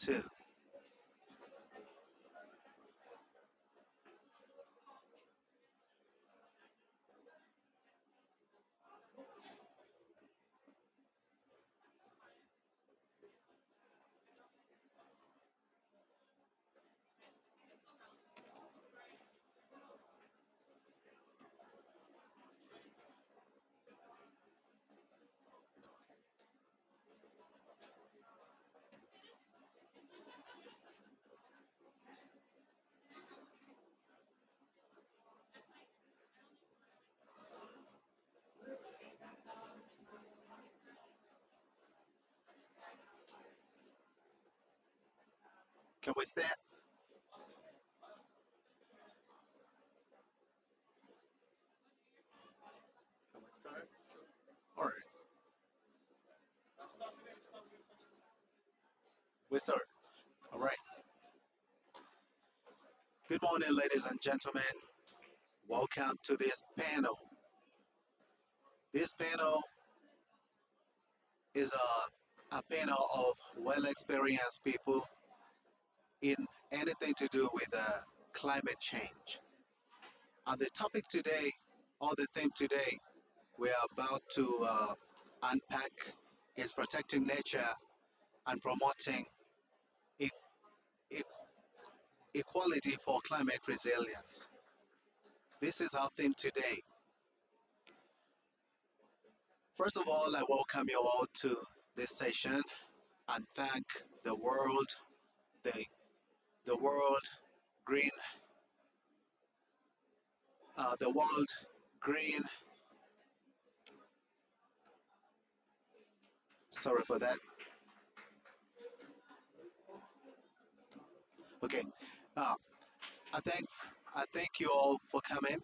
2. Can we start? Can we start? All right, we start. All right. Good morning, ladies and gentlemen. Welcome to this panel. This panel is a panel of well experienced people in anything to do with climate change. And the topic today, or the theme today, we are about to unpack is protecting nature and promoting e- e- equality for climate resilience. This is our theme today. First of all, I welcome you all to this session and thank the world, the, the world green, the world green. Sorry for that. Okay, uh, I thank I thank you all for coming,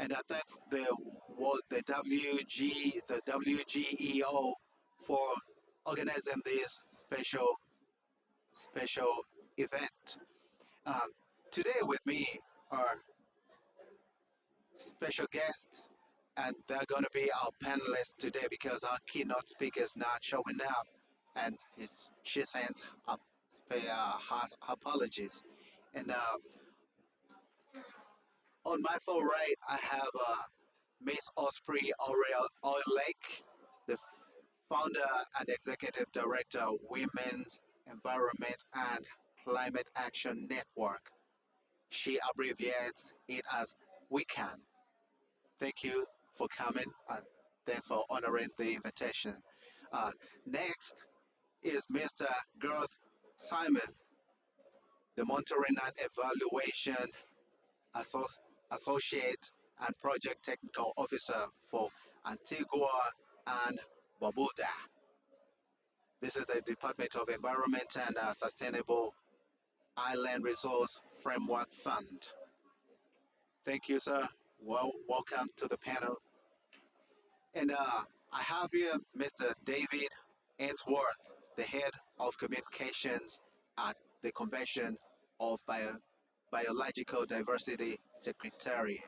and I thank the WGEO for organizing this special event. Um, Today with me are special guests, and they're going to be our panelists today because our keynote speaker is not showing up, and she sends her apologies. And on my far right, I have Miss Osprey Oil Lake, the founder and executive director of Women's Environment and Climate Action Network. She abbreviates it as WECAN. Thank you for coming and thanks for honoring the invitation. Uh, Next is Mr. Garth Simon, the Monitoring and Evaluation Asso- Associate and Project Technical Officer for Antigua and Barbuda. This is the Department of Environment and Sustainable Island Resource Framework Fund. Thank you, sir. Well, welcome to the panel. And I have here Mr. David Ainsworth, the head of communications at the Convention of Biological Diversity Secretariat.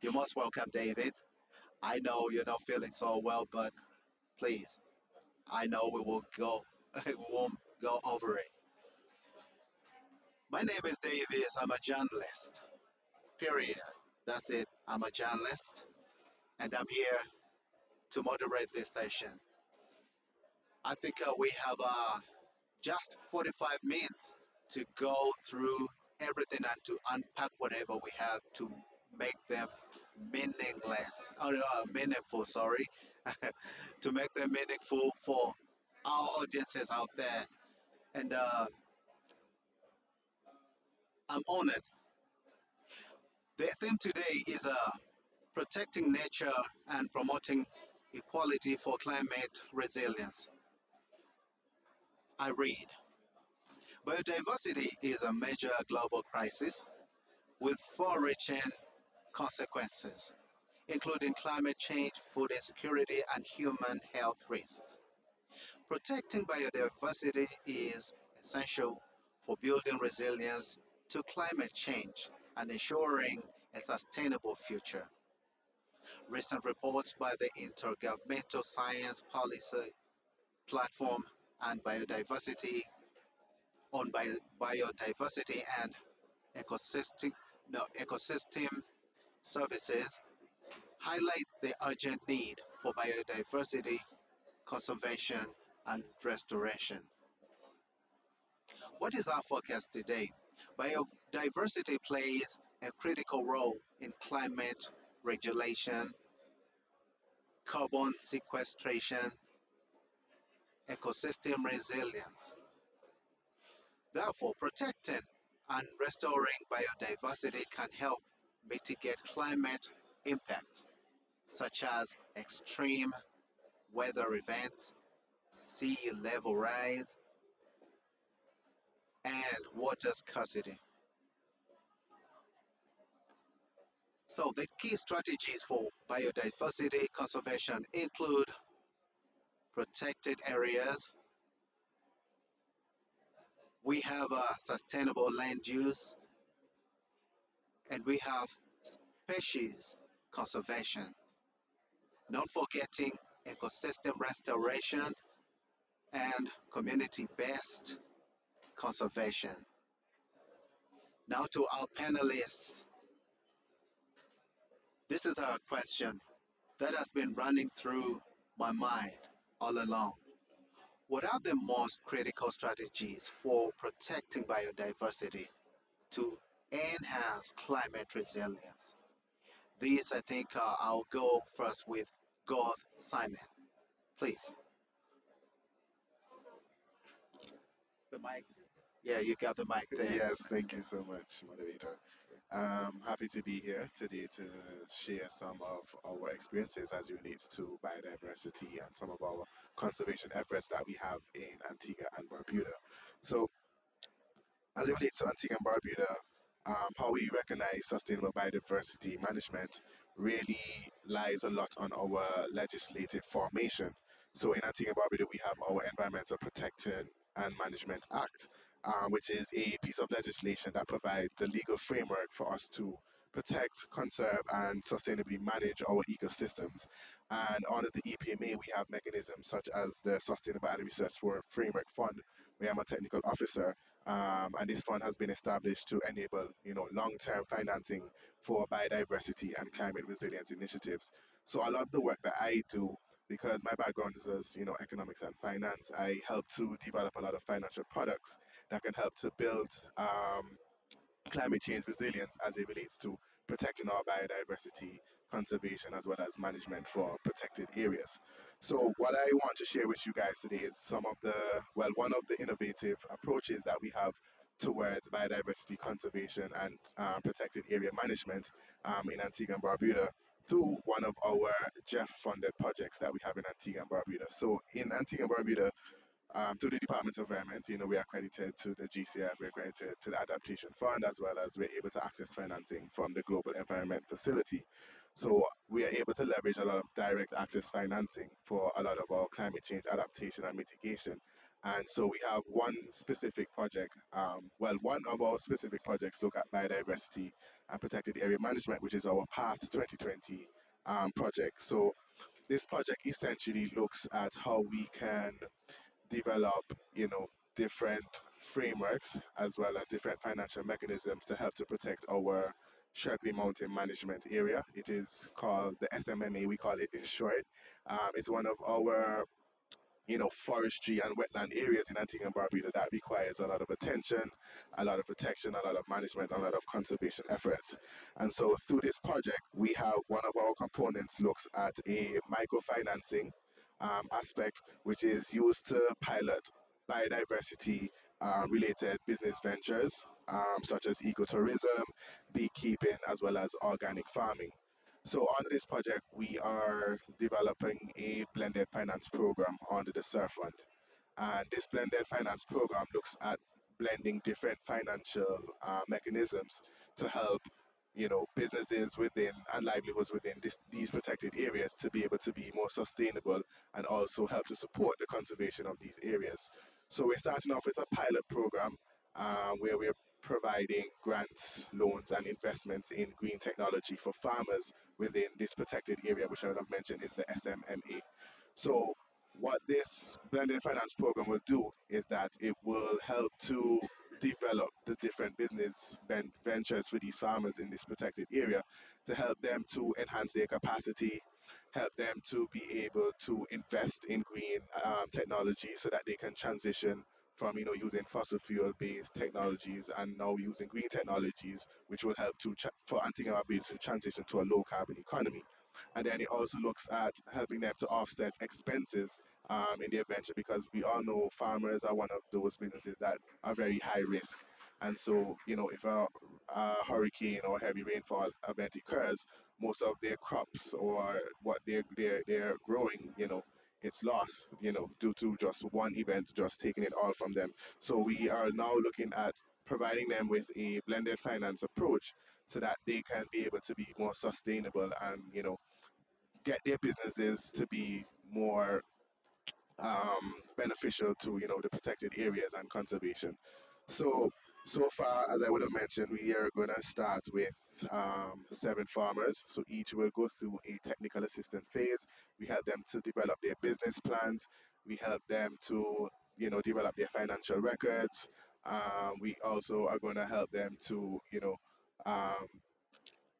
You're most welcome, David. I know you're not feeling so well, but please, I know we will go, we won't go over it. My name is Davis. I'm a journalist. Period. That's it. I'm a journalist, and I'm here to moderate this session. I think we have just 45 minutes to go through everything and to unpack whatever we have to make them meaningful, sorry, to make them meaningful for our audiences out there. And I'm honored. The theme today is protecting nature and promoting equality for climate resilience. I read. Biodiversity is a major global crisis with far-reaching consequences, including climate change, food insecurity, and human health risks. Protecting biodiversity is essential for building resilience to climate change and ensuring a sustainable future. Recent reports by the Intergovernmental Science Policy Platform and Biodiversity on biodiversity and ecosystem, no, ecosystem services highlight the urgent need for biodiversity conservation and restoration. What is our focus today? Biodiversity plays a critical role in climate regulation, carbon sequestration, ecosystem resilience. Therefore, protecting and restoring biodiversity can help mitigate climate impacts such as extreme weather events, sea level rise, and water scarcity. So, the key strategies for biodiversity conservation include protected areas, we have sustainable land use, and we have species conservation, not forgetting ecosystem restoration and community based conservation. Now, to our panelists, this is a question that has been running through my mind all along. What are the most critical strategies for protecting biodiversity to enhance climate resilience? These, I think, I'll go first with Garth Simon. Please, the mic. Yeah, you got the mic there. Yes, thank you so much, moderator. Happy to be here today to share some of our experiences as it relates to biodiversity and some of our conservation efforts that we have in Antigua and Barbuda. So, as it relates to Antigua and Barbuda, how we recognize sustainable biodiversity management really lies a lot on our legislative formation. So in Antigua and Barbuda, we have our Environmental Protection and Management Act, which is a piece of legislation that provides the legal framework for us to protect, conserve, and sustainably manage our ecosystems. And under the EPMA, we have mechanisms such as the Sustainable and Research Framework Fund, where I'm a technical officer, and this fund has been established to enable, long-term financing for biodiversity and climate resilience initiatives. So a lot of the work that I do, because my background is as, economics and finance, I help to develop a lot of financial products that can help to build climate change resilience as it relates to protecting our biodiversity, conservation, as well as management for protected areas. So, what I want to share with you guys today is one of the innovative approaches that we have towards biodiversity conservation and protected area management in Antigua and Barbuda through one of our Jeff funded projects that we have in Antigua and Barbuda. So, in Antigua and Barbuda, through the Department of Environment, we are accredited to the GCF, we're accredited to the Adaptation Fund, as well as we're able to access financing from the Global Environment Facility. So we are able to leverage a lot of direct access financing for a lot of our climate change adaptation and mitigation. And so we have one specific project, one of our specific projects look at biodiversity and protected area management, which is our Path 2020 project. So this project essentially looks at how we can develop, different frameworks as well as different financial mechanisms to help to protect our Sherkley Mountain Management Area. It is called the SMMA, we call it in short. It's one of our forestry and wetland areas in Antigua and Barbuda that requires a lot of attention, a lot of protection, a lot of management, a lot of conservation efforts. And so through this project, we have one of our components looks at a microfinancing aspect, which is used to pilot biodiversity related business ventures, such as ecotourism, beekeeping, as well as organic farming. So on this project, we are developing a blended finance program under the SURF Fund. And this blended finance program looks at blending different financial mechanisms to help, businesses within and livelihoods within these protected areas to be able to be more sustainable and also help to support the conservation of these areas. So we're starting off with a pilot program where we're providing grants, loans, and investments in green technology for farmers within this protected area, which I would have mentioned is the SMMA. So what this blended finance program will do is that it will help to develop the different business ventures for these farmers in this protected area to help them to enhance their capacity, help them to be able to invest in green technology so that they can transition from using fossil fuel based technologies and now using green technologies, which will help to for Antigua Barbuda to transition to a low carbon economy. And then it also looks at helping them to offset expenses in their venture, because we all know farmers are one of those businesses that are very high risk. And so, if a hurricane or heavy rainfall event occurs, most of their crops or what they're growing, it's lost, due to just one event just taking it all from them. So we are now looking at providing them with a blended finance approach so that they can be able to be more sustainable and get their businesses to be more beneficial to the protected areas and conservation. So so far, as I would have mentioned, we are going to start with 7 farmers. So each will go through a technical assistance phase. We help them to develop their business plans. We help them to develop their financial records. We also are going to help them to um,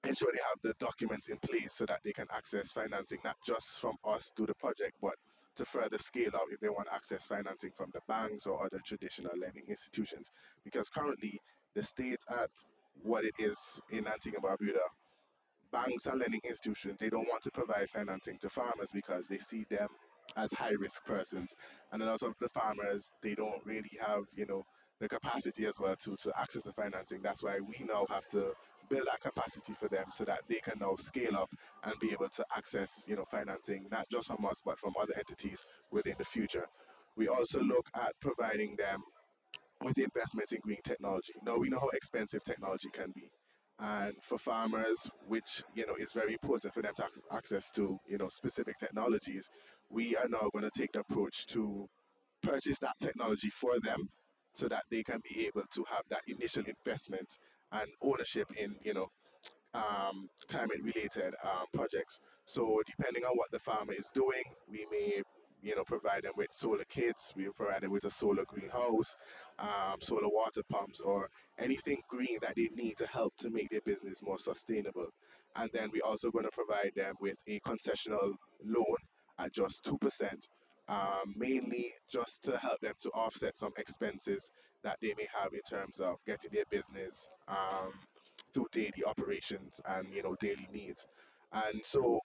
ensure they have the documents in place so that they can access financing, not just from us through the project, but to further scale up if they want access financing from the banks or other traditional lending institutions. Because currently, the state at what it is in Antigua and Barbuda, banks and lending institutions, they don't want to provide financing to farmers because they see them as high risk persons. And a lot of the farmers, they don't really have, the capacity as well to access the financing. That's why we now have to build that capacity for them so that they can now scale up and be able to access, financing, not just from us, but from other entities within the future. We also look at providing them with investments in green technology. Now we know how expensive technology can be. And for farmers, which is very important for them to have access to specific technologies, we are now going to take the approach to purchase that technology for them so that they can be able to have that initial investment and ownership in climate related projects. So depending on what the farmer is doing, we may provide them with solar kits, we provide them with a solar greenhouse, solar water pumps, or anything green that they need to help to make their business more sustainable. And then we're also going to provide them with a concessional loan at just 2%, mainly just to help them to offset some expenses that they may have in terms of getting their business through daily operations and daily needs. And so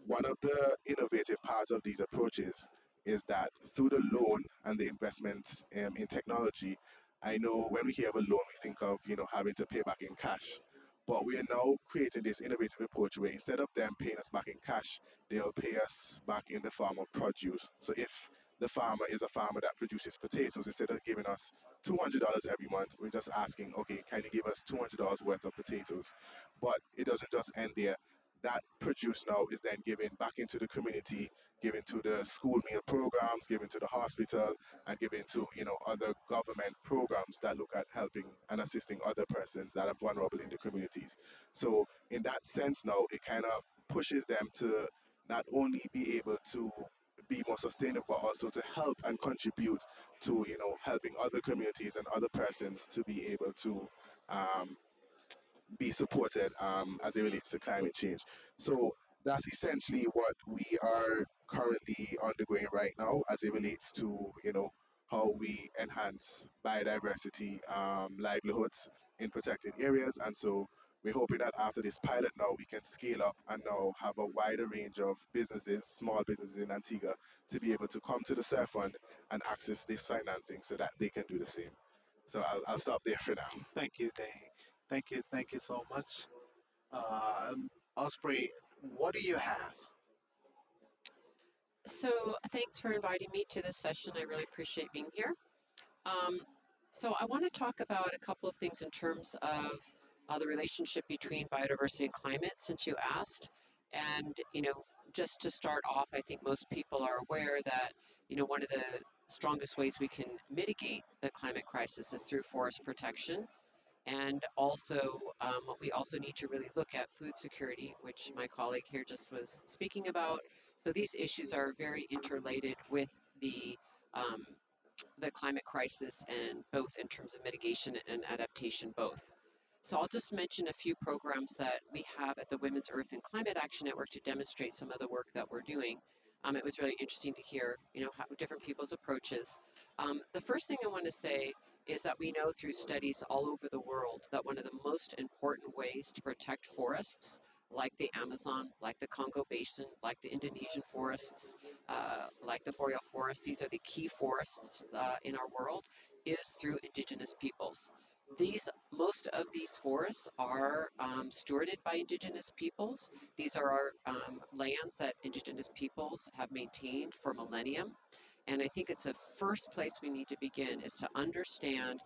one of the innovative parts of these approaches is that through the loan and the investments in technology, I know when we hear of a loan, we think of having to pay back in cash. But we are now creating this innovative approach where instead of them paying us back in cash, they'll pay us back in the form of produce. So if the farmer is a farmer that produces potatoes, instead of giving us $200 every month, we're just asking, okay, can you give us $200 worth of potatoes? But it doesn't just end there. That produce now is then given back into the community, given to the school meal programs, given to the hospital, and given to other government programs that look at helping and assisting other persons that are vulnerable in the communities. So in that sense now, it kind of pushes them to not only be able to be more sustainable, but also to help and contribute to helping other communities and other persons to be able to um, be supported as it relates to climate change. So that's essentially what we are currently undergoing right now as it relates to how we enhance biodiversity livelihoods in protected areas. And so we're hoping that after this pilot now we can scale up and now have a wider range of businesses, small businesses in Antigua, to be able to come to the surf fund and access this financing so that they can do the same. So I'll stop there for now. Thank you, Dane. Thank you so much. Osprey, what do you have? So, thanks for inviting me to this session. I really appreciate being here. Um, so, I want to talk about a couple of things in terms of the relationship between biodiversity and climate, since you asked. And, just to start off, I think most people are aware that, one of the strongest ways we can mitigate the climate crisis is through forest protection. And also, we also need to really look at food security, which my colleague here just was speaking about, So these issues are very interrelated with um, the climate crisis, and both in terms of mitigation and adaptation both. So I'll just mention a few programs that we have at the Women's Earth and Climate Action Network to demonstrate some of the work that we're doing. It was really interesting to hear, how different people's approaches. The first thing I want to say is that we know through studies all over the world that one of the most important ways to protect forests, like the Amazon, like the Congo Basin, like the Indonesian forests, like the boreal forest, these are the key forests in our world, is through indigenous peoples. Most of these forests are stewarded by indigenous peoples. These are our lands that indigenous peoples have maintained for millennium. And I think it's the first place we need to begin is to understand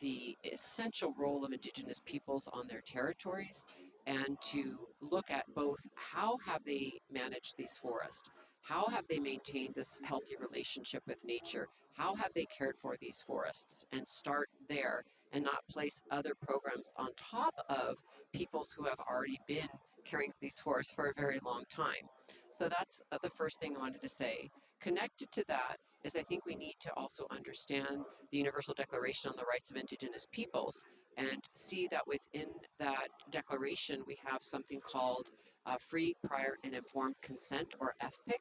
the essential role of indigenous peoples on their territories, and to look at both how have they managed these forests, how have they maintained this healthy relationship with nature, how have they cared for these forests, and start there and not place other programs on top of peoples who have already been caring for these forests for a very long time. So that's the first thing I wanted to say. Connected to that is I think we need to also understand the Universal Declaration on the Rights of Indigenous Peoples and see that within that declaration we have something called free, prior, and informed consent, or FPIC,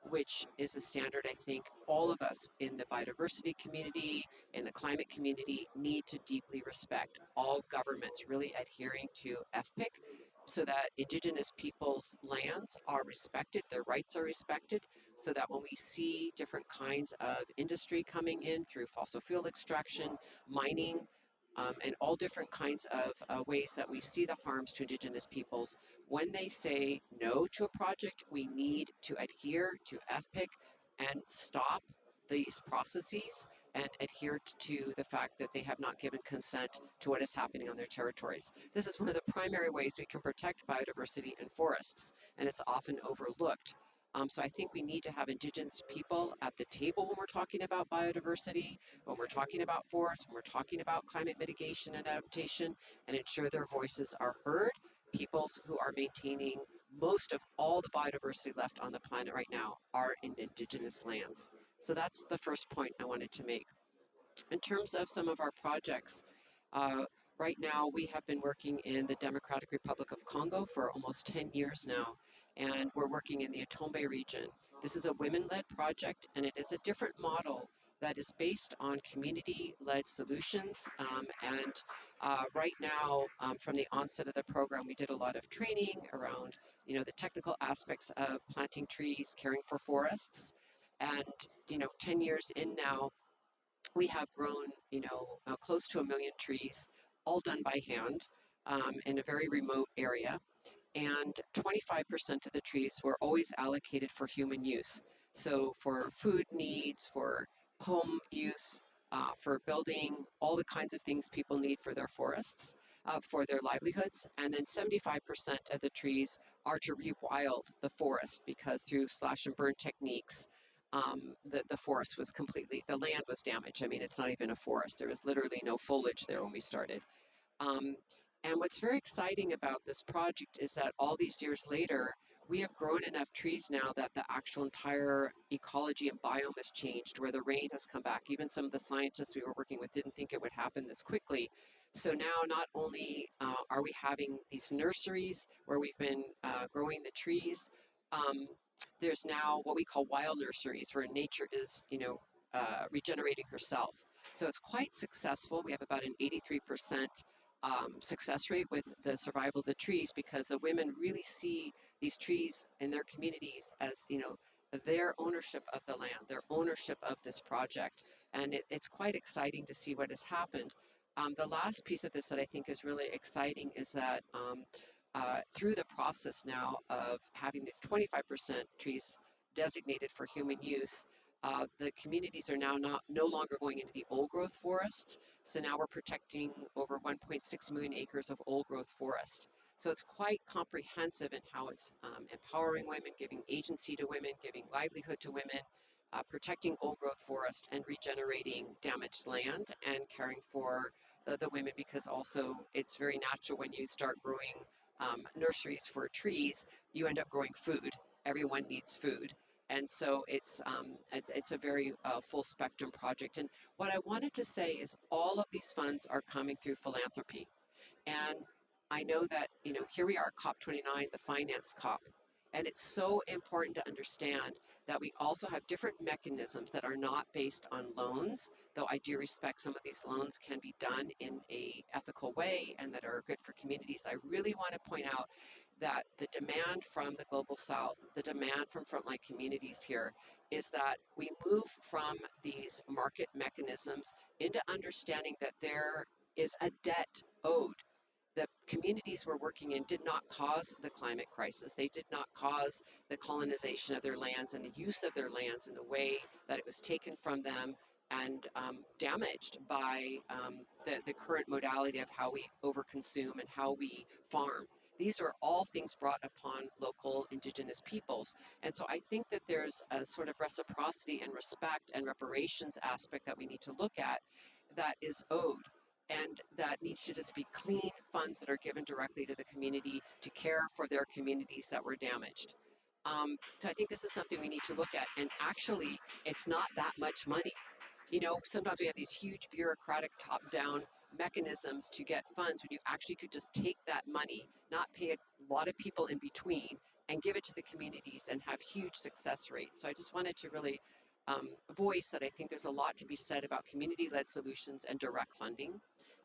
which is a standard I think all of us in the biodiversity community, in the climate community, need to deeply respect. All governments really adhering to FPIC so that Indigenous peoples' lands are respected, their rights are respected, so that when we see different kinds of industry coming in through fossil fuel extraction, mining, and all different kinds of ways that we see the harms to Indigenous peoples, when they say no to a project, we need to adhere to FPIC and stop these processes and adhere to the fact that they have not given consent to what is happening on their territories. This is one of the primary ways we can protect biodiversity and forests, and it's often overlooked. So I think we need to have Indigenous people at the table when we're talking about biodiversity, when we're talking about forests, when we're talking about climate mitigation and adaptation, and ensure their voices are heard. Peoples who are maintaining most of all the biodiversity left on the planet right now are in indigenous lands. So that's the first point I wanted to make. In terms of some of our projects, uh, right now we have been working in the Democratic Republic of Congo for almost 10 years now, and we're working in the Atombe region. This is a women-led project, and it is a different model that is based on community-led solutions. And right now, from the onset of the program, we did a lot of training around, the technical aspects of planting trees, caring for forests, and 10 years in now, we have grown, close to 1 million trees, all done by hand in a very remote area. And 25% of the trees were always allocated for human use. So for food needs, for home use, for building, all the kinds of things people need for their forests, for their livelihoods. And then 75% of the trees are to rewild the forest, because through slash and burn techniques, the forest was completely, the land was damaged. I mean, it's not even a forest. There was literally no foliage there when we started. Um, and what's very exciting about this project is that all these years later, we have grown enough trees now that the actual entire ecology and biome has changed, where the rain has come back. Even some of the scientists we were working with didn't think it would happen this quickly. So now not only are we having these nurseries where we've been growing the trees, um, there's now what we call wild nurseries, where nature is, regenerating herself. So it's quite successful. We have about an 83% success rate with the survival of the trees, because the women really see these trees in their communities as, their ownership of the land, their ownership of this project. And it's quite exciting to see what has happened. The last piece of this that I think is really exciting is that through the process now of having these 25% trees designated for human use, the communities are now no longer going into the old growth forest. So now we're protecting over 1.6 million acres of old growth forest. So it's quite comprehensive in how it's empowering women, giving agency to women, giving livelihood to women, protecting old growth forest, and regenerating damaged land, and caring for the women, because also it's very natural when you start growing nurseries for trees, you end up growing food. everyone needs food. And so it's a very full spectrum project. And what I wanted to say is all of these funds are coming through philanthropy. And I know that, here we are, COP29, the finance COP. And it's so important to understand that we also have different mechanisms that are not based on loans, though I do respect some of these loans can be done in a ethical way and that are good for communities. I really want to point out that the demand from the global south, the demand from frontline communities here is that we move from these market mechanisms into understanding that there is a debt owed. The communities we're working in did not cause the climate crisis. They did not cause the colonization of their lands and the use of their lands in the way that it was taken from them and damaged by the current modality of how we overconsume and how we farm. These are all things brought upon local indigenous peoples. And so I think that there's a sort of reciprocity and respect and reparations aspect that we need to look at that is owed, and that needs to just be clean funds that are given directly to the community to care for their communities that were damaged. So I think this is something we need to look at. And actually, it's not that much money. Sometimes we have these huge bureaucratic top-down mechanisms to get funds when you actually could just take that money, not pay a lot of people in between, and give it to the communities and have huge success rates. So I just wanted to really voice that I think there's a lot to be said about community-led solutions and direct funding.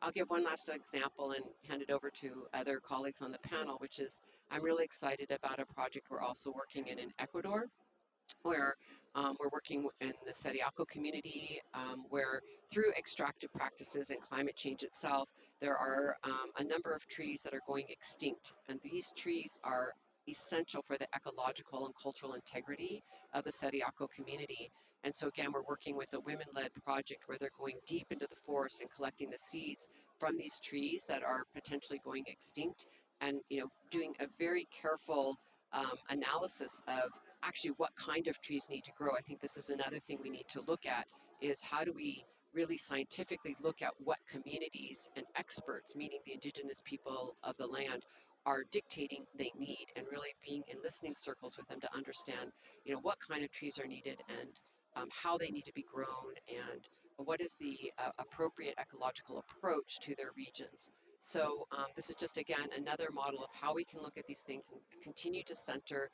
I'll give one last example and hand it over to other colleagues on the panel, which is I'm really excited about a project we're also working in Ecuador, where we're working in the Sediaco community, where through extractive practices and climate change itself, there are a number of trees that are going extinct. And these trees are essential for the ecological and cultural integrity of the Sediaco community. And so again, we're working with a women-led project where they're going deep into the forest and collecting the seeds from these trees that are potentially going extinct, and doing a very careful analysis of actually what kind of trees need to grow. I think this is another thing we need to look at, is how do we really scientifically look at what communities and experts, meaning the indigenous people of the land, are dictating they need, and really being in listening circles with them to understand, what kind of trees are needed, and how they need to be grown, and what is the appropriate ecological approach to their regions. So this is just, again, another model of how we can look at these things and continue to center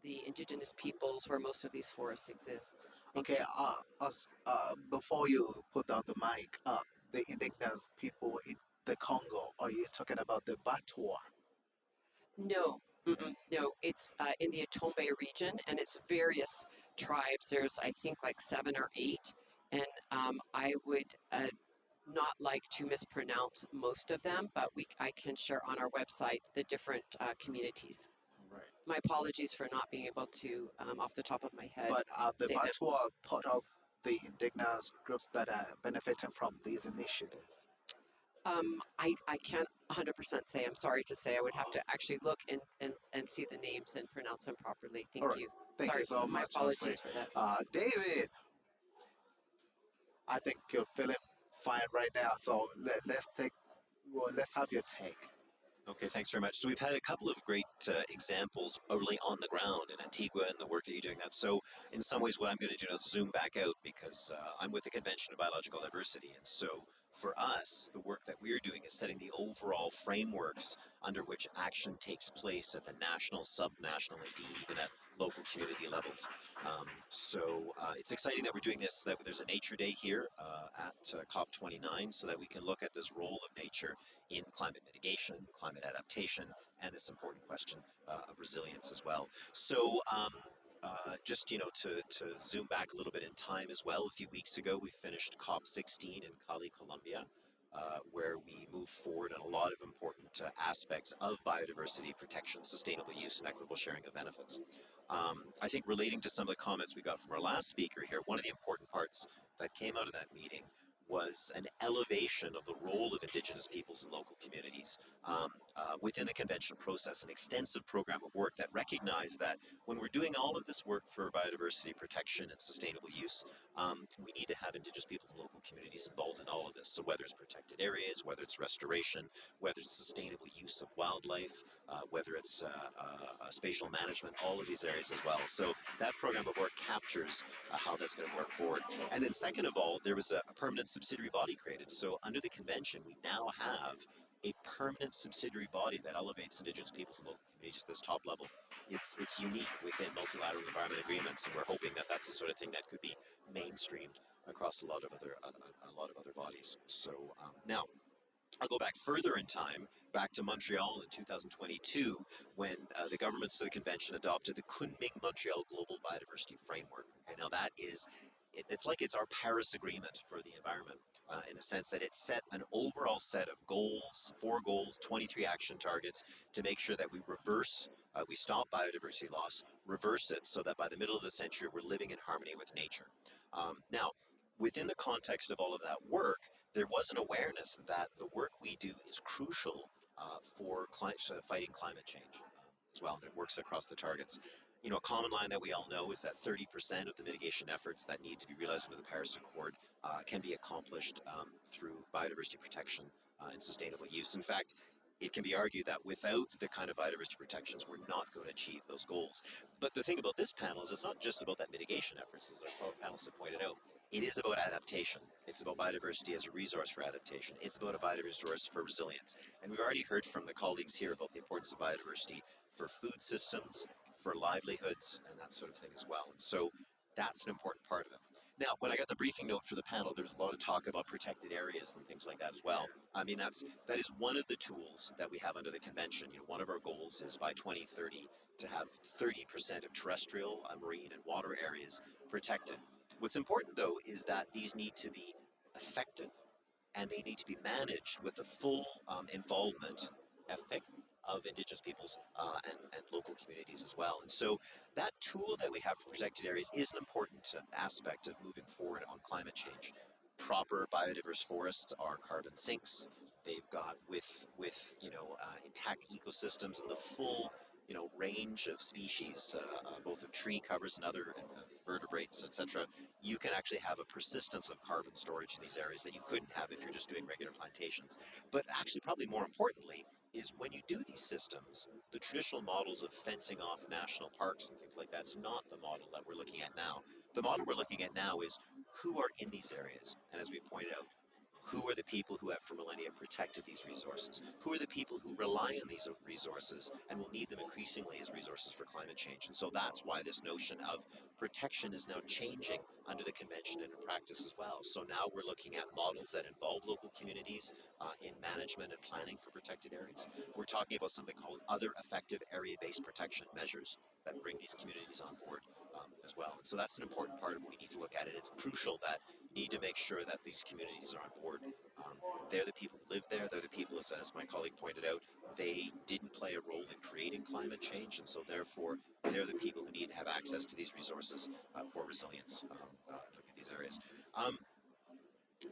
the indigenous peoples where most of these forests exists. Thank Okay, you. before you put down the mic, the indigenous people in the Congo, are you talking about the Batwa? No, no, it's in the Atombe region, and it's various tribes. There's, I think, like 7 or 8, and I would not like to mispronounce most of them, but I can share on our website the different communities. All right. My apologies for not being able to, off the top of my head, But the say them. Batwa are part of the indigenous groups that are benefiting from these initiatives. I can't 100% say. I'm sorry to say. I would have Uh, to actually look and see the names and pronounce them properly. all Thank right, you. thank you Sorry, so my much, Osprey. apologies for that. David, I think you're feeling fine right now. So let's have your take. Okay, thanks very much. So we've had a couple of great examples early on the ground in Antigua and the work that you're doing that. So in some ways, what I'm going to do now is zoom back out because I'm with the Convention of Biological Diversity. And so for us, the work that we're doing is setting the overall frameworks under which action takes place at the national, subnational, indeed even at local community levels. So it's exciting that we're doing this, that there's a Nature Day here at COP29 so that we can look at this role of nature in climate mitigation, climate adaptation, and this important question of resilience as well. So just to zoom back a little bit in time as well, a few weeks ago we finished COP16 in Cali, Colombia, where we moved forward on a lot of important aspects of biodiversity protection, sustainable use, and equitable sharing of benefits. I think relating to some of the comments we got from our last speaker here, one of the important parts that came out of that meeting was an elevation of the role of Indigenous peoples and local communities within the convention process, an extensive program of work that recognized that when we're doing all of this work for biodiversity protection and sustainable use, we need to have Indigenous peoples and local communities involved in all of this. So whether it's protected areas, whether it's restoration, whether it's sustainable use of wildlife, whether it's spatial management, all of these areas as well. So that program of work captures how that's going to work forward. And then second of all, there was a permanent subsidiary body created. So under the convention, we now have a permanent subsidiary body that elevates Indigenous peoples and local communities to this top level. It's unique within multilateral environment agreements, and we're hoping that that's the sort of thing that could be mainstreamed across a lot of other bodies. So now I'll go back further in time, back to Montreal in 2022, when the governments of the convention adopted the Kunming Montreal Global Biodiversity Framework. Okay, now that is, it's like it's our Paris Agreement for the environment, in the sense that it set an overall set of goals, 4 goals, 23 action targets, to make sure that we stop biodiversity loss, reverse it, so that by the middle of the century we're living in harmony with nature. Now, within the context of all of that work, there was an awareness that the work we do is crucial for fighting climate change as well, and it works across the targets. You know, a common line that we all know is that 30% of the mitigation efforts that need to be realized under the Paris Accord can be accomplished through biodiversity protection and sustainable use. In fact, it can be argued that without the kind of biodiversity protections, we're not going to achieve those goals. But the thing about this panel is it's not just about that mitigation efforts, as our panelists have pointed out. It is about adaptation. It's about biodiversity as a resource for adaptation. It's about a biodiversity resource for resilience. And we've already heard from the colleagues here about the importance of biodiversity for food systems, for livelihoods, and that sort of thing as well. And so that's an important part of it. Now, when I got the briefing note for the panel, there was a lot of talk about protected areas and things like that as well. I mean, that is one of the tools that we have under the convention. You know, one of our goals is by 2030 to have 30% of terrestrial, marine, and water areas protected. What's important, though, is that these need to be effective and they need to be managed with the full involvement, FPIC, of Indigenous peoples and local communities as well. And so that tool that we have for protected areas is an important aspect of moving forward on climate change. Proper biodiverse forests are carbon sinks. They've got intact ecosystems and the full range of species, both of tree covers and other vertebrates, etc. You can actually have a persistence of carbon storage in these areas that you couldn't have if you're just doing regular plantations. But actually, probably more importantly, is when you do these systems, the traditional models of fencing off national parks and things like that is not the model that we're looking at now. The model we're looking at now is who are in these areas. And as we pointed out, who are the people who have for millennia protected these resources? Who are the people who rely on these resources and will need them increasingly as resources for climate change? And so that's why this notion of protection is now changing under the convention and in practice as well. So now we're looking at models that involve local communities in management and planning for protected areas. We're talking about something called other effective area-based protection measures that bring these communities on board as well. And so that's an important part of what we need to look at. It's crucial that you need to make sure that these communities are on board. They're the people who live there. They're the people, as my colleague pointed out, they didn't play a role in creating climate change, and so therefore they're the people who need to have access to these resources for resilience in these areas.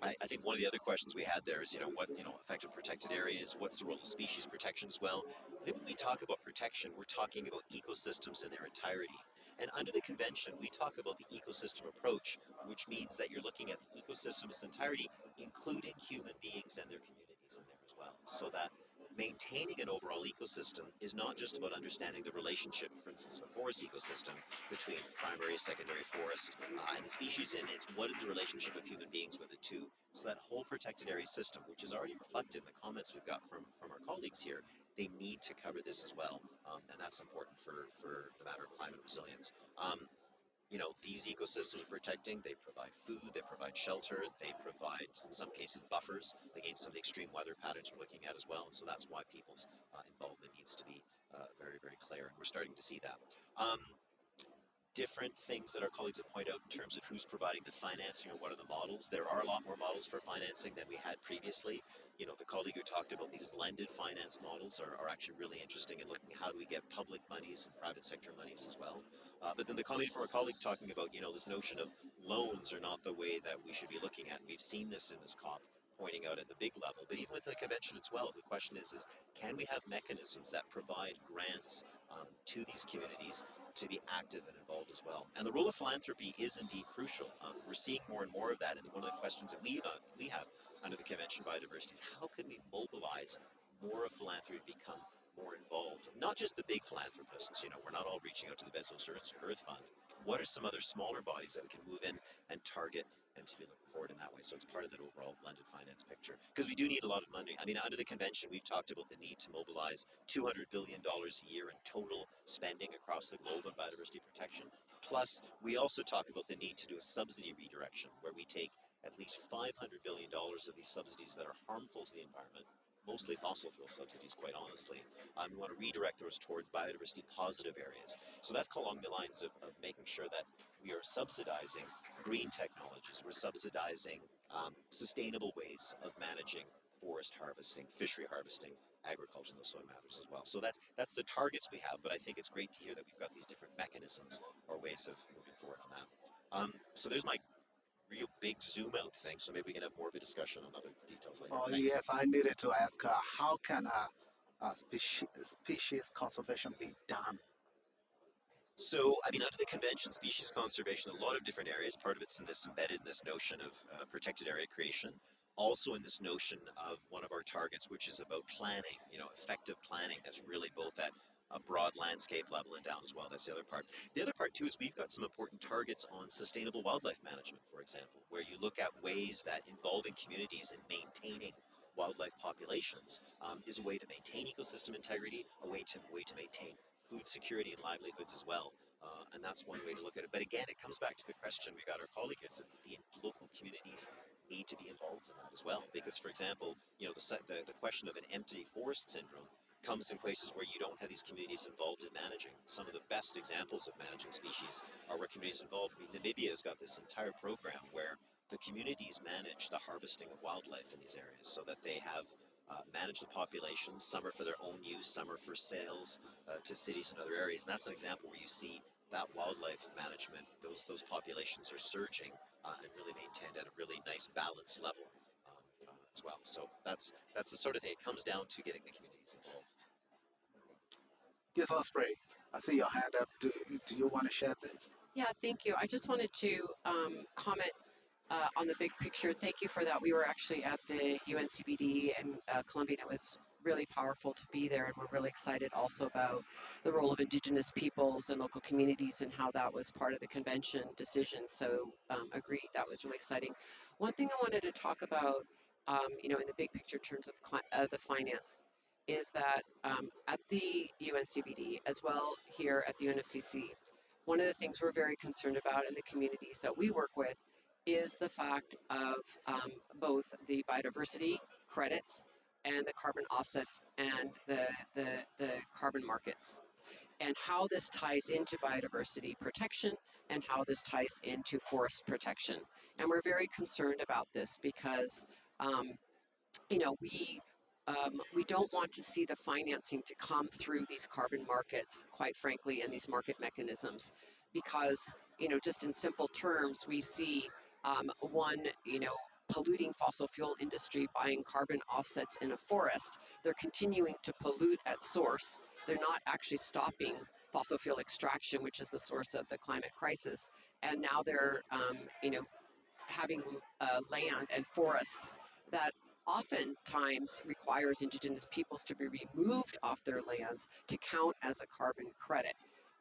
I think one of the other questions we had there is, what, effective protected areas, what's the role of species protection as well? I think when we talk about protection, we're talking about ecosystems in their entirety. And under the convention, we talk about the ecosystem approach, which means that you're looking at the ecosystem in its entirety, including human beings and their communities in there as well. So that maintaining an overall ecosystem is not just about understanding the relationship, for instance, a forest ecosystem between primary, secondary forest and the species in it. It's what is the relationship of human beings with it too. So that whole protected area system, which is already reflected in the comments we've got from our colleagues here, they need to cover this as well, and that's important for the matter of climate resilience. These ecosystems are protecting, they provide food, they provide shelter, they provide, in some cases, buffers against some of the extreme weather patterns we're looking at as well. And so that's why people's involvement needs to be very, very clear. And we're starting to see that. different things that our colleagues have pointed out in terms of who's providing the financing or what are the models. There are a lot more models for financing than we had previously. You know, the colleague who talked about these blended finance models are actually really interesting in looking at how do we get public monies and private sector monies as well. But then the comment from our colleague talking about, you know, this notion of loans are not the way that we should be looking at. And we've seen this in this COP pointing out at the big level, but even with the convention as well, the question is can we have mechanisms that provide grants to these communities to be active and involved as well? And the role of philanthropy is indeed crucial. We're seeing more and more of that, and one of the questions that we have under the Convention on Biodiversity is how can we mobilize more of philanthropy to become more involved? Not just the big philanthropists, you know, we're not all reaching out to the Bezos Earth Fund. What are some other smaller bodies that we can move in and target and to be looking forward in that way? So it's part of that overall blended finance picture. Because we do need a lot of money. I mean, under the convention, we've talked about the need to mobilize $200 billion a year in total spending across the globe on biodiversity protection. Plus, we also talk about the need to do a subsidy redirection where we take at least $500 billion of these subsidies that are harmful to the environment, mostly fossil fuel subsidies, quite honestly. We want to redirect those towards biodiversity positive areas. So that's along the lines of making sure that we are subsidizing green technologies, we're subsidizing sustainable ways of managing forest harvesting, fishery harvesting, agriculture, and those sort of matters as well. So that's the targets we have, but I think it's great to hear that we've got these different mechanisms or ways of moving forward on that. So there's my real big zoom out thing. So maybe we can have more of a discussion on other details later. Oh Thanks. yes, I needed to ask how can species conservation be done? So, I mean, under the convention, species conservation, a lot of different areas. Part of it's in this embedded in this notion of protected area creation. Also in this notion of one of our targets, which is about planning, you know, effective planning that's really both at a broad landscape level and down as well. That's the other part. The other part too is we've got some important targets on sustainable wildlife management, for example, where you look at ways that involving communities in maintaining wildlife populations is a way to maintain ecosystem integrity, a way to maintain food security and livelihoods as well. And that's one way to look at it. But again, it comes back to the question we got our colleague. It's the local communities need to be involved in that as well. Because, for example, you know, the question of an empty forest syndrome comes in places where you don't have these communities involved in managing. Some of the best examples of managing species are where communities involved. I mean, Namibia has got this entire program where the communities manage the harvesting of wildlife in these areas so that they have manage the populations. Some are for their own use, some are for sales to cities and other areas. And that's an example where you see that wildlife management, those populations are surging and really maintained at a really nice balanced level as well. So that's the sort of thing. It comes down to getting the communities involved. Yes, Osprey, I see your hand up. Do you want to share this? Yeah, thank you. I just wanted to comment on the big picture. Thank you for that. We were actually at the UNCBD in Columbia. And it was really powerful to be there, and we're really excited also about the role of Indigenous peoples and local communities and how that was part of the convention decision. So agreed, that was really exciting. One thing I wanted to talk about, you know, in the big picture terms of the finance, is that at the UNCBD as well here at the UNFCCC, one of the things we're very concerned about in the communities that we work with is the fact of both the biodiversity credits and the carbon offsets and the carbon markets, and how this ties into biodiversity protection and how this ties into forest protection. And we're very concerned about this because um, you know, we don't want to see the financing to come through these carbon markets, quite frankly, and these market mechanisms, because, you know, just in simple terms, we see one, you know, polluting fossil fuel industry buying carbon offsets in a forest. They're continuing to pollute at source. They're not actually stopping fossil fuel extraction, which is the source of the climate crisis. And now they're, you know, having land and forests that oftentimes requires Indigenous peoples to be removed off their lands to count as a carbon credit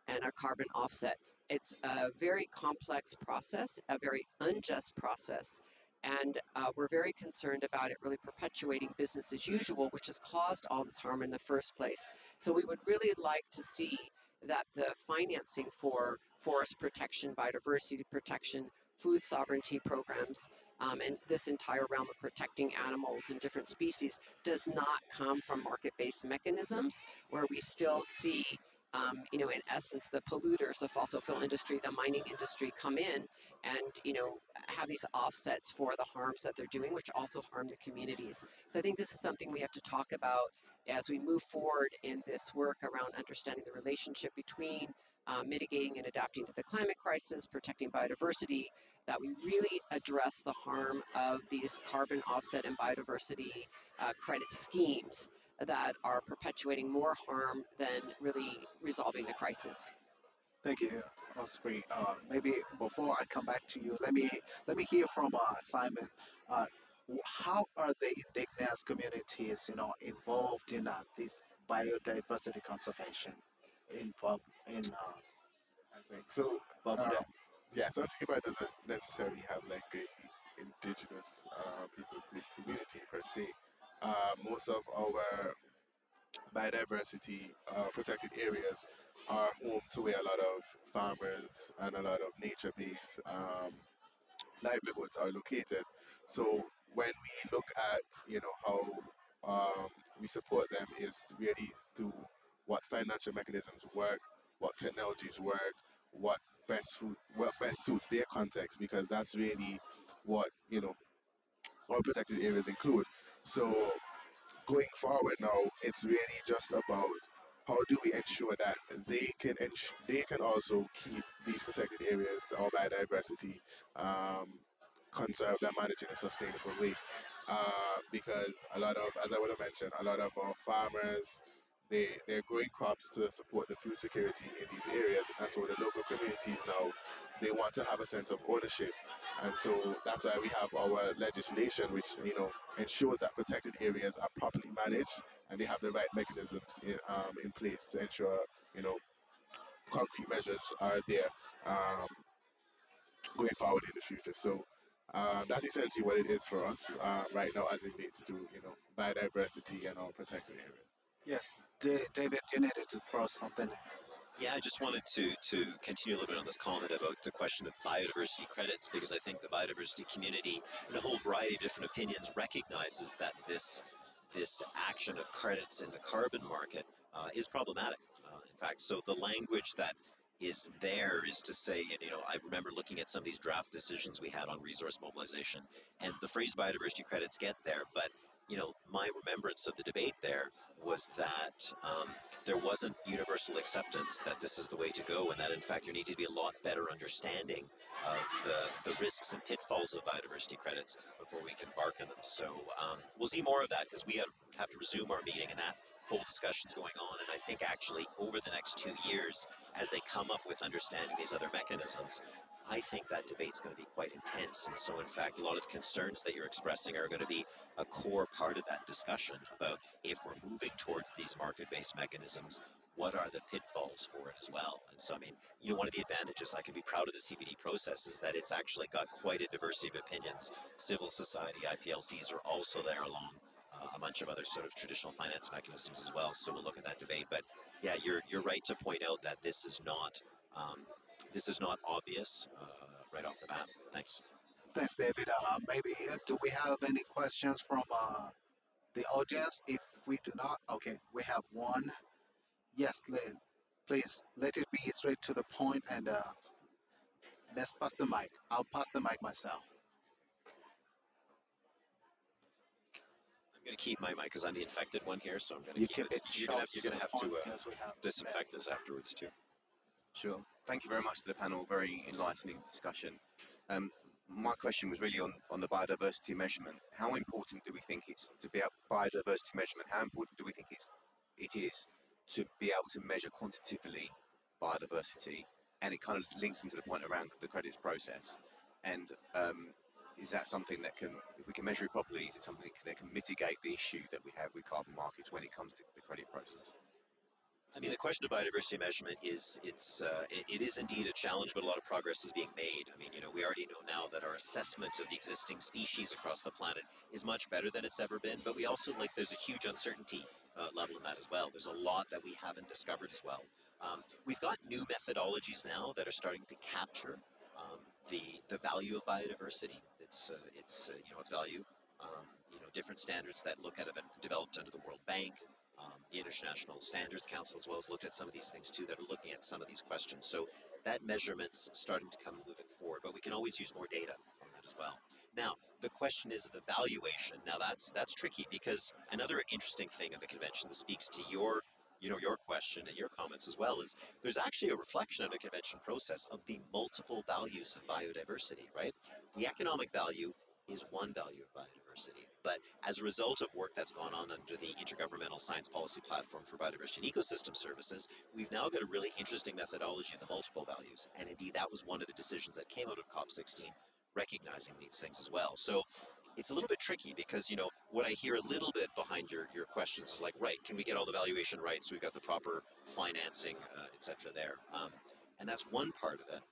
and a carbon offset. It's a very complex process, a very unjust process, and we're very concerned about it really perpetuating business as usual, which has caused all this harm in the first place. So we would really like to see that the financing for forest protection, biodiversity protection, food sovereignty programs, and this entire realm of protecting animals and different species does not come from market-based mechanisms where we still see In essence, the polluters, the fossil fuel industry, the mining industry come in and, have these offsets for the harms that they're doing, which also harm the communities. So I think this is something we have to talk about as we move forward in this work around understanding the relationship between mitigating and adapting to the climate crisis, protecting biodiversity, that we really address the harm of these carbon offset and biodiversity credit schemes that are perpetuating more harm than really resolving the crisis. Thank you, Osprey. Maybe before I come back to you, let me hear from Simon. Uh, how are the indigenous communities, involved in this biodiversity conservation in I think so. Um, Barbuda? yeah, so Antigua doesn't necessarily have like a indigenous people group community per se. Most of our biodiversity protected areas are home to where a lot of farmers and a lot of nature-based livelihoods are located. So when we look at how we support them is really through what financial mechanisms work, what technologies work, what best suits their context, because that's really what our protected areas include. So going forward now, it's really just about how do we ensure that they can also keep these protected areas or biodiversity um, conserved and managed in a sustainable way. Because a lot of, as I would have mentioned, a lot of our farmers they're growing crops to support the food security in these areas, and so the local communities now they want to have a sense of ownership, and so that's why we have our legislation, which ensures that protected areas are properly managed and they have the right mechanisms in place to ensure you know concrete measures are there um, going forward in the future. So that's essentially what it is for us right now as it relates to biodiversity and our protected areas. Yes, David, you needed to throw something in. Yeah, I just wanted to continue a little bit on this comment about the question of biodiversity credits, because I think the biodiversity community, in a whole variety of different opinions, recognizes that this action of credits in the carbon market is problematic. In fact, so the language that is there is to say, and I remember looking at some of these draft decisions we had on resource mobilization, and the phrase biodiversity credits get there, but my remembrance of the debate there was that there wasn't universal acceptance that this is the way to go, and that in fact there needs to be a lot better understanding of the risks and pitfalls of biodiversity credits before we can embark on them. So we'll see more of that because we have to resume our meeting, and that whole discussion's going on. And I think actually over the next 2 years, as they come up with understanding these other mechanisms, I think that debate's going to be quite intense. And so, in fact, a lot of the concerns that you're expressing are going to be a core part of that discussion about if we're moving towards these market-based mechanisms, what are the pitfalls for it as well? And so, I mean, one of the advantages I can be proud of the CBD process is that it's actually got quite a diversity of opinions. Civil society, IPLCs are also there along a bunch of other sort of traditional finance mechanisms as well. So we'll look at that debate. But yeah, you're right to point out that um, this is not obvious right off the bat. Thanks. Thanks, David. Maybe do we have any questions from the audience? If we do not, okay, we have one. Yes, please let it be straight to the point, and let's pass the mic. I'll pass the mic myself. I'm going to keep my mic because I'm the infected one here, so I'm going to You keep keep it. it You're short you're to going the to have point to because we have less. disinfect this afterwards too. Sure. Thank you very much to the panel. Very enlightening discussion. Um, my question was really on the biodiversity measurement. How important do we think it's to be able biodiversity measurement? How important do we think it is to be able to measure quantitatively biodiversity? And it kind of links into the point around the credits process. And is that something that can, if we can measure it properly, is it something that can mitigate the issue that we have with carbon markets when it comes to the credit process? I mean, the question of biodiversity measurement it is indeed a challenge, but a lot of progress is being made. I mean, we already know now that our assessment of the existing species across the planet is much better than it's ever been, but we also, like, there's a huge uncertainty level in that as well. There's a lot that we haven't discovered as well. We've got new methodologies now that are starting to capture um, the value of biodiversity. Its value. Different standards that look at have been developed under the World Bank. the International Standards Council as well has looked at some of these things too that are looking at some of these questions. So that measurement's starting to come moving forward, but we can always use more data on that as well. Now, the question is the valuation. Now that's tricky because another interesting thing of the convention that speaks to your question and your comments as well is there's actually a reflection of the convention process of the multiple values of biodiversity, right? The economic value is one value of biodiversity. But as a result of work that's gone on under the Intergovernmental Science Policy Platform for Biodiversity and Ecosystem Services, we've now got a really interesting methodology of the multiple values. And indeed, that was one of the decisions that came out of COP16, recognizing these things as well. So it's a little bit tricky because, what I hear a little bit behind your questions is like, right, can we get all the valuation right so we've got the proper financing, et cetera there? And that's one part of it,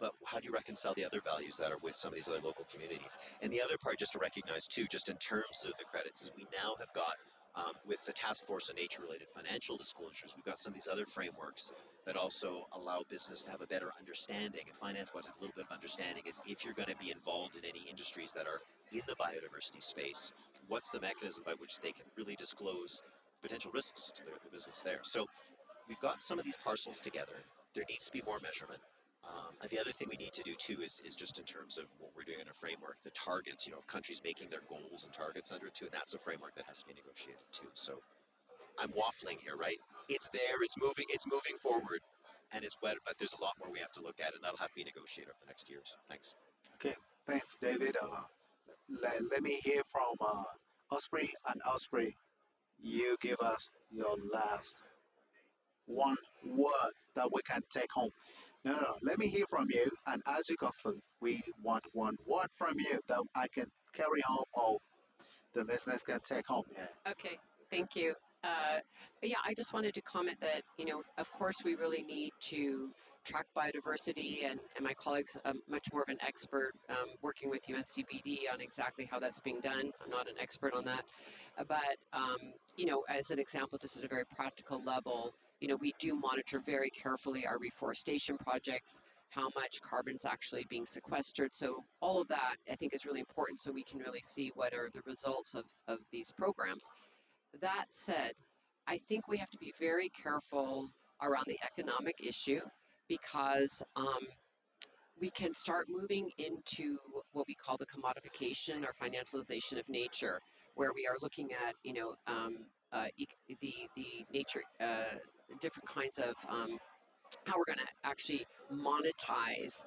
but how do you reconcile the other values that are with some of these other local communities? And the other part, just to recognize too, just in terms of the credits, is we now have got, with the Task Force on Nature-related Financial Disclosures, we've got some of these other frameworks that also allow business to have a better understanding, and finance to have a little bit of understanding, is if you're going to be involved in any industries that are in the biodiversity space, what's the mechanism by which they can really disclose potential risks to the business there? So we've got some of these parcels together. There needs to be more measurement. And the other thing we need to do too is just in terms of what we're doing in a framework, the targets, countries making their goals and targets under it too, and that's a framework that has to be negotiated too. So I'm waffling here, right? It's there, it's moving forward, and it's wet, but there's a lot more we have to look at, and that'll have to be negotiated over the next years. Thanks. Okay, thanks, David. Let me hear from Osprey and Osprey. You give us your last one word that we can take home. No, no, no. Let me hear from you. And as you conclude, we want one word from you that I can carry home or the listeners can take home. Yeah. Okay, thank you. Uh, yeah, I just wanted to comment that, of course, we really need to track biodiversity, and my colleagues, much more of an expert working with UNCBD on exactly how that's being done. I'm not an expert on that. But, as an example, just at a very practical level, we do monitor very carefully our reforestation projects, how much carbon is actually being sequestered. So all of that, I think, is really important so we can really see what are the results of these programs. That said, I think we have to be very careful around the economic issue because we can start moving into what we call the commodification or financialization of nature, where we are looking at, the nature, different kinds of how we're going to actually monetize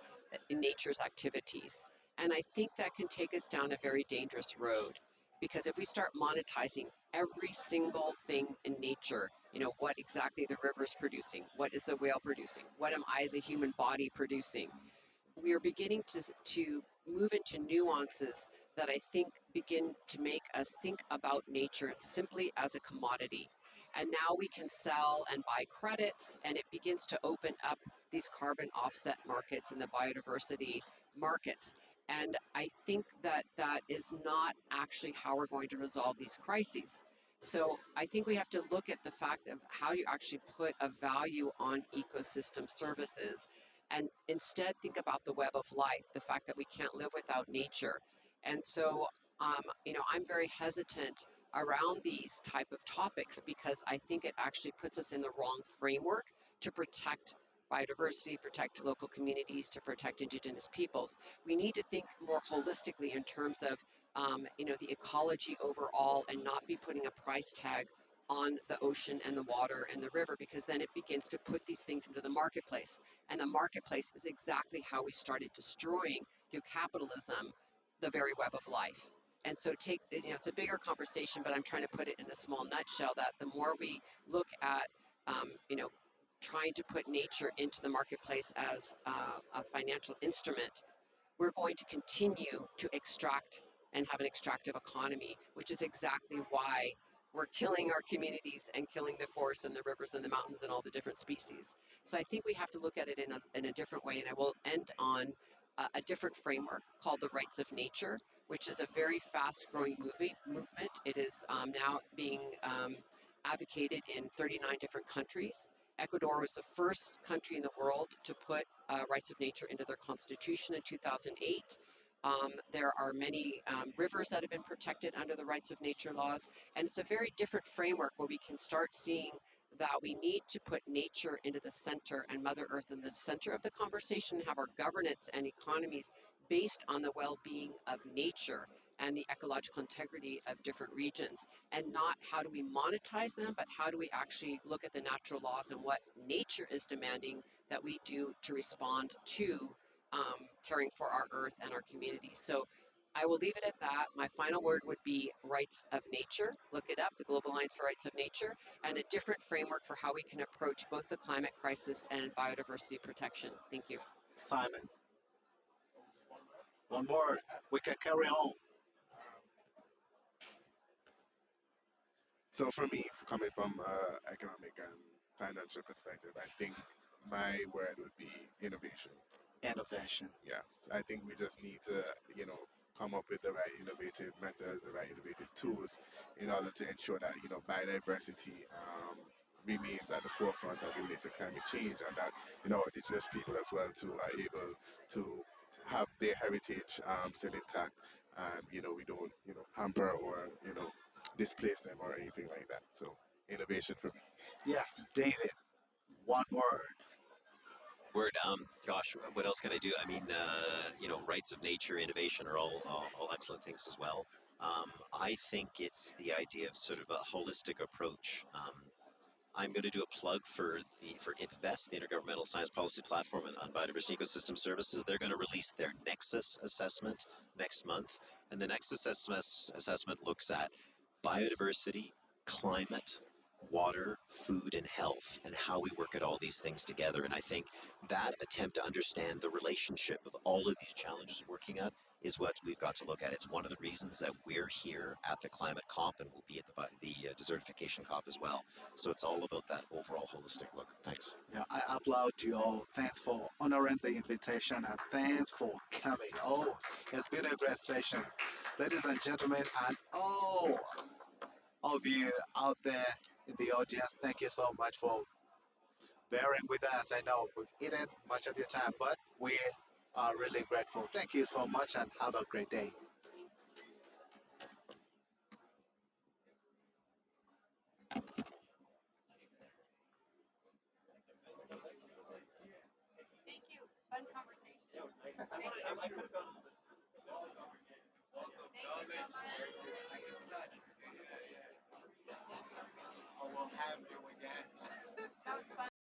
nature's activities. And I think that can take us down a very dangerous road because if we start monetizing every single thing in nature, what exactly the river's producing, what is the whale producing, what am I as a human body producing, we are beginning to move into nuances that I think begin to make us think about nature simply as a commodity. And now we can sell and buy credits, and it begins to open up these carbon offset markets and the biodiversity markets. And I think that that is not actually how we're going to resolve these crises. So I think we have to look at the fact of how you actually put a value on ecosystem services and instead think about the web of life, the fact that we can't live without nature. And so, I'm very hesitant around these type of topics because I think it actually puts us in the wrong framework to protect biodiversity, protect local communities, to protect indigenous peoples. We need to think more holistically in terms of, the ecology overall and not be putting a price tag on the ocean and the water and the river because then it begins to put these things into the marketplace. And the marketplace is exactly how we started destroying through capitalism the very web of life. And so it's a bigger conversation, but I'm trying to put it in a small nutshell that the more we look at, trying to put nature into the marketplace as a financial instrument, we're going to continue to extract and have an extractive economy, which is exactly why we're killing our communities and killing the forests and the rivers and the mountains and all the different species. So I think we have to look at it in a different way. And I will end on a different framework called the rights of nature, which is a very fast growing movement. It is now being advocated in 39 different countries. Ecuador was the first country in the world to put rights of nature into their constitution in 2008. There are many rivers that have been protected under the rights of nature laws, and it's a very different framework where we can start seeing that we need to put nature into the center and Mother Earth in the center of the conversation and have our governance and economies based on the well-being of nature and the ecological integrity of different regions, and not how do we monetize them, but how do we actually look at the natural laws and what nature is demanding that we do to respond to caring for our earth and our communities. So I will leave it at that. My final word would be rights of nature. Look it up, the Global Alliance for Rights of Nature, and a different framework for how we can approach both the climate crisis and biodiversity protection. Thank you. Simon, one more. We can carry on. So for me, coming from economic and financial perspective, I think my word would be innovation. Innovation. Yeah, so I think we just need to, come up with the right innovative methods, the right innovative tools in order to ensure that, biodiversity remains at the forefront as it relates to climate change, and that, indigenous people as well too are able to have their heritage still intact, and, we don't, hamper or, displace them or anything like that. So innovation for me. Yes, David, one word. Word, gosh, what else can I do? I mean, rights of nature, innovation are all excellent things as well. I think it's the idea of sort of a holistic approach. I'm going to do a plug for IPBES, the Intergovernmental Science Policy Platform on Biodiversity Ecosystem Services. They're going to release their Nexus assessment next month, and the Nexus assessment looks at biodiversity, climate, water, food, and health, and how we work at all these things together. And I think that attempt to understand the relationship of all of these challenges we're working at is what we've got to look at. It's one of the reasons that we're here at the climate COP and we'll be at the desertification COP as well. So it's all about that overall holistic look. Thanks. Yeah, I applaud you all. Thanks for honoring the invitation and thanks for coming. Oh, it's been a great session. Ladies and gentlemen, and all of you out there in the audience, thank you so much for bearing with us. I know we've eaten much of your time, but we are really grateful. Thank you so much and have a great day.